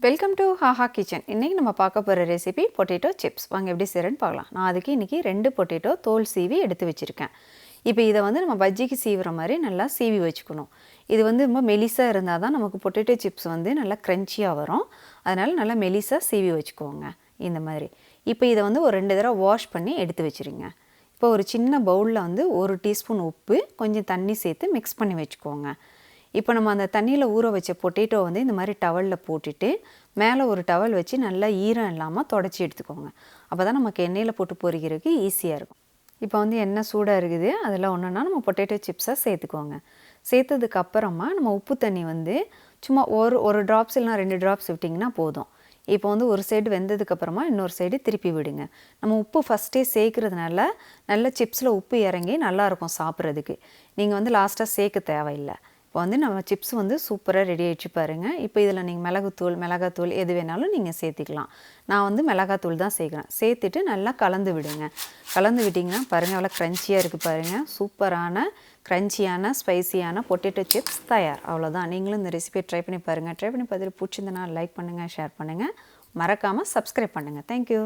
Welcome to haha kitchen. இன்றைக்கி நம்ம பார்க்க போகிற ரெசிபி பொட்டேட்டோ சிப்ஸ். வாங்க எப்படி செய்கிறேன்னு பார்க்கலாம். நான் அதுக்கு இன்றைக்கி 2 பொட்டேட்டோ தோல் சீவி எடுத்து வச்சுருக்கேன். இப்போ இதை நம்ம பஜ்ஜிக்கு சீவுற மாதிரி நல்லா சீவி வச்சுக்கணும். இது ரொம்ப மெலிசாக இருந்தால் தான் நமக்கு பொட்டேட்டோ சிப்ஸ் நல்லா க்ரன்ச்சியாக வரும். அதனால் நல்லா மெலிசாக சீவி வச்சுக்கோங்க இந்த மாதிரி. இப்போ இதை ஒரு 2 தடவை வாஷ் பண்ணி எடுத்து வச்சுருங்க. இப்போ ஒரு சின்ன பவுலில் 1 டீஸ்பூன் உப்பு, கொஞ்சம் தண்ணி சேர்த்து மிக்ஸ் பண்ணி வச்சுக்கோங்க. இப்போ நம்ம அந்த தண்ணியில் ஊற வச்ச பொட்டேட்டோ இந்த மாதிரி டவலில் போட்டுட்டு மேலே ஒரு டவல் வச்சு நல்லா ஈரம் இல்லாமல் தொடச்சி எடுத்துக்கோங்க. அப்போ தான் நமக்கு எண்ணெயில் போட்டு பொரிக்கிறதுக்கு ஈஸியாக இருக்கும். இப்போ எண்ணெய் சூடாக இருக்குது, அதில் ஒன்றுனா நம்ம பொட்டேட்டோ சிப்ஸாக சேர்த்துக்கோங்க. சேர்த்ததுக்கு அப்புறமா நம்ம உப்பு தண்ணி சும்மா ஒரு ட்ராப்ஸ் இல்லைனா 2 ட்ராப்ஸ் விட்டிங்கன்னா போதும். இப்போ ஒரு சைடு வெந்ததுக்கப்புறமா இன்னொரு சைடு திருப்பி விடுங்க. நம்ம உப்பு ஃபஸ்ட்டே சேர்க்குறதுனால நல்ல சிப்ஸில் உப்பு இறங்கி நல்லாயிருக்கும் சாப்பிட்றதுக்கு. நீங்கள் லாஸ்ட்டாக சேர்க்க தேவையில்லை. இப்போ நம்ம சிப்ஸ் சூப்பராக ரெடி ஆகிடுச்சு பாருங்கள். இப்போ இதில் நீங்கள் மிளகாத்தூள் எது வேணாலும் நீங்கள் சேர்த்துக்கலாம். நான் மிளகாத்தூள் தான் சேர்க்குறேன். சேர்த்துட்டு நல்லா கலந்து விடுங்க. கலந்து விட்டிங்கன்னா பாருங்கள் எவ்வளோ க்ரன்ச்சியாக இருக்குது பாருங்கள். சூப்பரான க்ரன்ச்சியான ஸ்பைசியான பொட்டேட்டோ சிப்ஸ் தயார். அவ்வளோதான். நீங்களும் இந்த ரெசிபியை ட்ரை பண்ணி பாருங்கள். ட்ரை பண்ணி பார்த்துட்டு பிடிச்சிருந்தனா லைக் பண்ணுங்கள், ஷேர் பண்ணுங்கள், மறக்காமல் சப்ஸ்கிரைப் பண்ணுங்கள். தேங்க்யூ.